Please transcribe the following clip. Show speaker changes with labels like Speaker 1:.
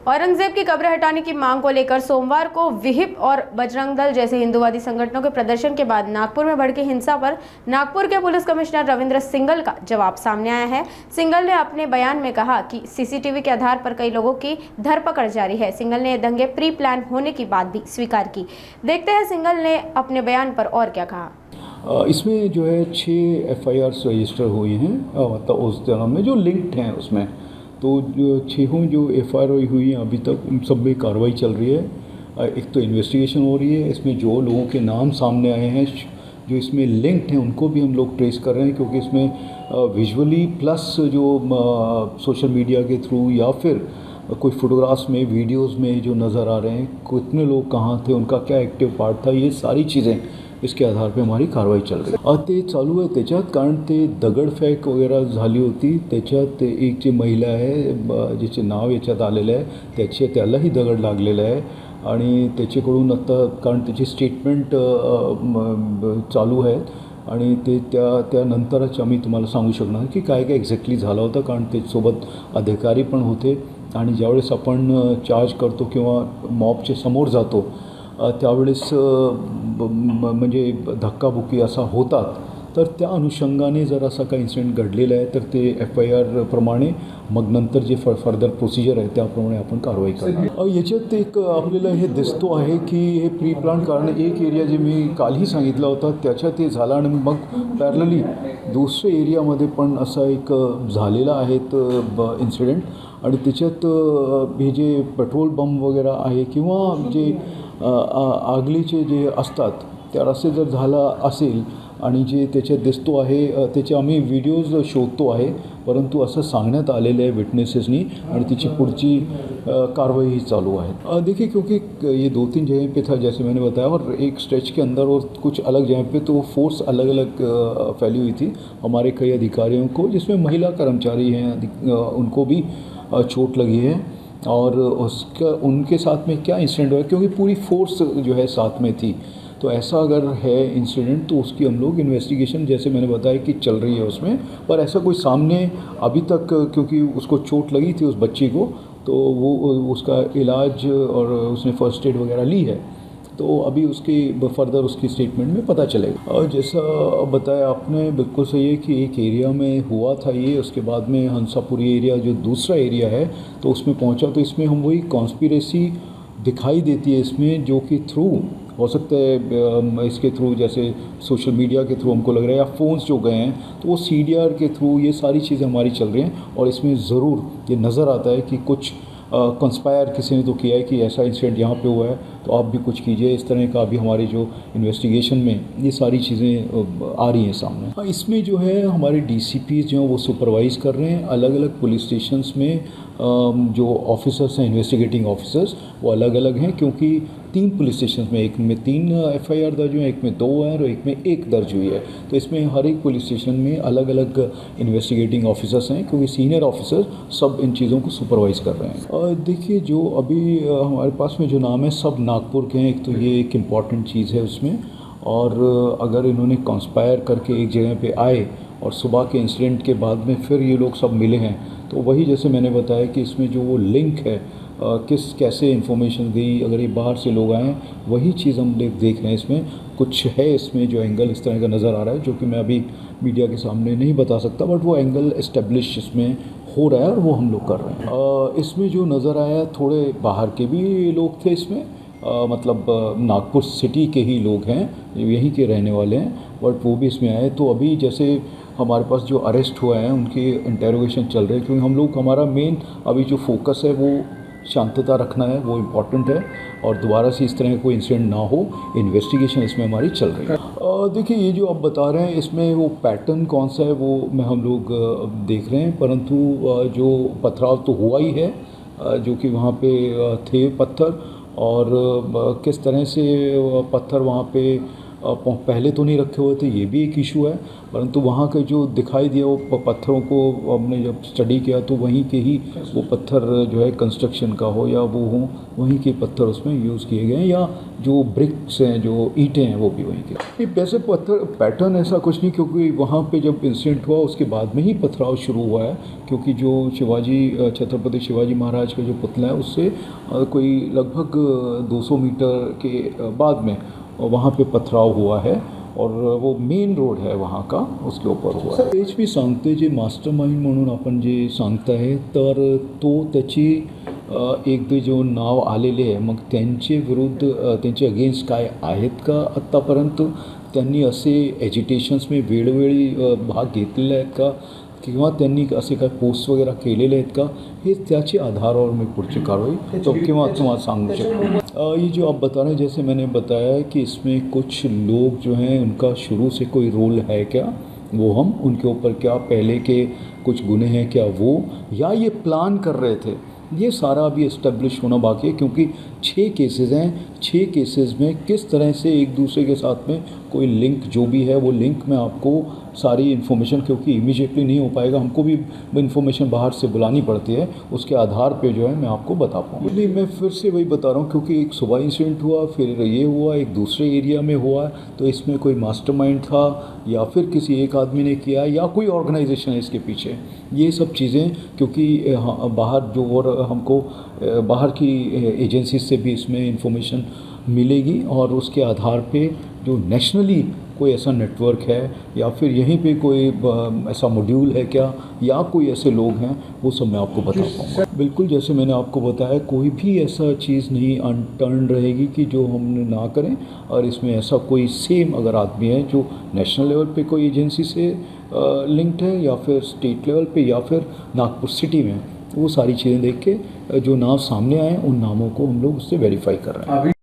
Speaker 1: औरंगजेब की कब्र हटाने की मांग को लेकर सोमवार को विहिप और बजरंग दल जैसे हिंदूवादी संगठनों के प्रदर्शन के बाद नागपुर में भड़की हिंसा पर नागपुर के पुलिस कमिश्नर रविंद्र सिंघल का जवाब सामने आया है। सिंघल ने अपने बयान में कहा कि सीसीटीवी के आधार पर कई लोगों की धरपकड़ जारी है। सिंघल ने दंगे प्री प्लान होने की बात भी स्वीकार की। देखते हैं सिंघल ने अपने बयान पर और क्या कहा।
Speaker 2: इसमें जो है 6 FIRs रजिस्टर हुई हैं, मतलब उस तरह में जो लिंक्ड हैं उसमें, तो जो 6 जो FIR हुई हैं अभी तक उन सब में कार्रवाई चल रही है। एक तो इन्वेस्टिगेशन हो रही है, इसमें जो लोगों के नाम सामने आए हैं जो इसमें लिंक्ड हैं उनको भी हम लोग ट्रेस कर रहे हैं, क्योंकि इसमें विजुअली प्लस जो सोशल मीडिया के थ्रू या फिर कोई फोटोग्राफ्स में वीडियोस में जो नज़र आ रहे हैं, कितने लोग कहाँ थे, उनका क्या एक्टिव पार्ट था, ये सारी चीज़ें इसके आधार पे हमारी कारवाई चल रही आहे। ते चालू आहे त्याच्यात, कारण ते दगडफेक वगैरे झाली होती, त्याच्यात एक जी महिला आहे जिचे नाव याच्यात आलेलं आहे त्यालाही दगड लागलेला आहे आणि त्याच्याकडून आता कारण त्याची स्टेटमेंट चालू आहे आणि ते त्यानंतरच आम्ही तुम्हाला सांगू शकणार की काय काय एक्झॅक्टली झालं होतं, कारण त्याच्यासोबत अधिकारी पण होते आणि ज्यावेळेस आपण चार्ज करतो किंवा मॉबच्या समोर जातो त्यावेळेस म्हणजे धक्काबुक्की असा होतात, तर त्या अनुषंगाने जर असा काही इन्सिडेंट घडलेला आहे तर ते FIR प्रमाणे मग नंतर जे फर्दर प्रोसिजर आहे त्याप्रमाणे आपण कारवाई करणार। याच्यात एक आपल्याला हे दिसतो आहे की हे प्री प्लान, कारण एक एरिया जे मी कालही सांगितलं होतं त्याच्यात हे झालं आणि मग पॅरलली दुसऱ्या एरियामध्ये पण असा एक झालेला आहेत इन्सिडेंट, आणि त्याच्यात हे जे पेट्रोल बम वगैरे आहे किंवा जे आगलीचे जे असतात त्या असे जर झाला असेल आणि जे त्याच्यात दिसतो आहे त्याचे आम्ही व्हिडिओज शोधतो आहे, परंतु असं सांगण्यात आलेलं आहे विटनेसेसनी आणि तिची पुढची कार्रवाई चालू है। देखिए, क्योंकि ये 2-3 जगह पे था जैसे मैंने बताया, और एक स्ट्रेच के अंदर और कुछ अलग जगह पे तो फोर्स अलग अलग फैली हुई थी हमारे कई अधिकारियों को, जिसमें महिला कर्मचारी हैं उनको भी चोट लगी है, और उसका उनके साथ में क्या इंसिडेंट हुआ, क्योंकि पूरी फोर्स जो है साथ में थी, तो ऐसा अगर है इंसिडेंट तो उसकी हम लोग इन्वेस्टिगेशन जैसे मैंने बताया कि चल रही है उसमें, पर ऐसा कोई सामने अभी तक, क्योंकि उसको चोट लगी थी उस बच्ची को, तो वो उसका इलाज और उसने फर्स्ट एड वगैरह ली है, तो अभी उसकी फर्दर उसकी स्टेटमेंट में पता चलेगा। और जैसा बताया आपने बिल्कुल सही है कि एक एरिया में हुआ था ये, उसके बाद में हंसापुरी एरिया जो दूसरा एरिया है तो उसमें पहुंचा, तो इसमें हम वही कॉन्स्पिरेसी दिखाई देती है इसमें, जो कि थ्रू हो सकता है इसके थ्रू जैसे सोशल मीडिया के थ्रू हमको लग रहा है, या फ़ोन्स जो गए हैं तो वो CDR के थ्रू ये सारी चीज़ें हमारी चल रही हैं, और इसमें ज़रूर ये नज़र आता है कि कुछ कंस्पायर किसी ने तो किया है कि ऐसा इंसिडेंट यहाँ पे हुआ है तो आप भी कुछ कीजिए, इस तरह का अभी हमारी जो इन्वेस्टिगेशन में ये सारी चीज़ें आ रही हैं सामने। हाँ, इसमें जो है हमारे DCPs जो हैं वो सुपरवाइज़ कर रहे हैं अलग अलग पुलिस स्टेशंस में, जो ऑफिसर्स हैं इन्वेस्टिगेटिंग ऑफिसर्स वो अलग अलग हैं, क्योंकि 3 पुलिस स्टेशन में, एक में 3 FIR दर्ज हुए हैं, एक में 2 हैं और एक में 1 दर्ज हुई है, तो इसमें हर एक पुलिस स्टेशन में अलग अलग इन्वेस्टिगेटिंग ऑफिसर्स हैं, क्योंकि सीनियर ऑफिसर सब इन चीज़ों को सुपरवाइज़ कर रहे हैं। देखिए, जो अभी हमारे पास में जो नाम है सब नागपुर के हैं, एक तो ये एक इम्पॉर्टेंट चीज़ है उसमें, और अगर इन्होंने कंस्पायर करके एक जगह पे आए और सुबह के इंसिडेंट के बाद में फिर ये लोग सब मिले हैं, तो वही जैसे मैंने बताया कि इसमें जो वो लिंक है कैसे इन्फॉर्मेशन गई, अगर ये बाहर से लोग आए हैं वही चीज़ हम देख रहे हैं, इसमें कुछ है इसमें जो एंगल इस तरह का नज़र आ रहा है, जो कि मैं अभी मीडिया के सामने नहीं बता सकता, बट वो एंगल इस्टेब्लिश इसमें हो रहा है और वो हम लोग कर रहे हैं। इसमें जो नज़र आया थोड़े बाहर के भी लोग थे इसमें, मतलब नागपुर सिटी के ही लोग हैं, यहीं के रहने वाले हैं, बट वो भी इसमें आए, तो अभी जैसे हमारे पास जो अरेस्ट हुआ है उनकी इंटेरोगेशन चल रही है, क्योंकि हम लोग हमारा मेन अभी जो फोकस है वो शांतता रखना है, वो इम्पॉर्टेंट है, और दोबारा से इस तरह का कोई इंसिडेंट ना हो, इन्वेस्टिगेशन इसमें हमारी चल रही है। देखिए, ये जो आप बता रहे हैं इसमें वो पैटर्न कौन सा है वो में हम लोग देख रहे हैं, परंतु जो पथराव तो हुआ ही है, जो कि वहाँ पे थे पत्थर, और किस तरह से पत्थर वहाँ पे पहले तो नहीं रखे हुए थे, ये भी एक इशू है। परंतु वहाँ के जो दिखाई दिया वो पत्थरों को हमने जब स्टडी किया तो वहीं के ही वो पत्थर जो है कंस्ट्रक्शन का हो या वो हो, वहीं के पत्थर उसमें यूज़ किए गए हैं, या जो ब्रिक्स हैं, जो ईंटें हैं, वो भी वहीं के। ये वैसे पत्थर पैटर्न ऐसा कुछ नहीं, क्योंकि वहाँ पे जब इंसिडेंट हुआ उसके बाद में ही पथराव शुरू हुआ है, क्योंकि जो छत्रपति शिवाजी महाराज का जो पुतला है उससे कोई लगभग 200 मीटर के बाद में वहाँ पे पथराव हुआ है, और वो मेन रोड है वहाँ का, उसके ऊपर हुआ है। तेच बी सांगते जे मास्टरमाइंड म्हणून आपण जे सांगताय तर तो त्याची एक दे जो नाव आलेले आहे, मग त्यांचे विरुद्ध त्यांचे अगेन्स्ट काय आहेत का आत्तापर्यंत? त्यांनी असे एजिटेशन्स में वेळोवेळी भाग घेतलेले आहेत का, किंवा त्यांनी असे काय पोस्ट वगैरे केलेले आहेत का, हे त्याच्या आधारावर मी पुढची कारवाई तो किंवा तुम्हाला सांगू शकतो। ये जो आप बता रहे हैं, जैसे मैंने बताया है कि इसमें कुछ लोग जो हैं उनका शुरू से कोई रोल है क्या, वो हम उनके ऊपर क्या पहले के कुछ गुने हैं क्या वो, या ये प्लान कर रहे थे, ये सारा अभी इस्टेब्लिश होना बाकी है, क्योंकि 6 केसेस हैं। 6 केसेस में किस तरह से एक दूसरे के साथ में कोई लिंक जो भी है वो लिंक में आपको सारी इन्फॉर्मेशन, क्योंकि इमीडिएटली नहीं हो पाएगा, हमको भी इन्फॉर्मेशन बाहर से बुलानी पड़ती है, उसके आधार पे जो है मैं आपको बता पाऊँगा। नहीं, मैं फिर से वही बता रहा हूँ, क्योंकि एक सुबह इंसिडेंट हुआ, फिर ये हुआ, एक दूसरे एरिया में हुआ, तो इसमें कोई मास्टरमाइंड था या फिर किसी एक आदमी ने किया या कोई ऑर्गेनाइजेशन है इसके पीछे, ये सब चीज़ें, क्योंकि बाहर जो और हमको बाहर की एजेंसी से भी इसमें इंफॉर्मेशन मिलेगी, और उसके आधार पे जो नेशनली कोई ऐसा नेटवर्क है या फिर यहीं पे कोई ऐसा मॉड्यूल है क्या, या कोई ऐसे लोग हैं, वो सब मैं आपको बता पाऊँगा। बिल्कुल, जैसे मैंने आपको बताया, कोई भी ऐसा चीज़ नहीं अनटर्न रहेगी कि जो हम ना करें, और इसमें ऐसा कोई सेम अगर आदमी है जो नेशनल लेवल पे कोई एजेंसी से लिंक्ड है, या फिर स्टेट लेवल पे, या फिर नागपुर सिटी में, वो सारी चीज़ें देख के जो नाम सामने आए उन नामों को हम लोग उससे वेरीफाई कर रहे हैं।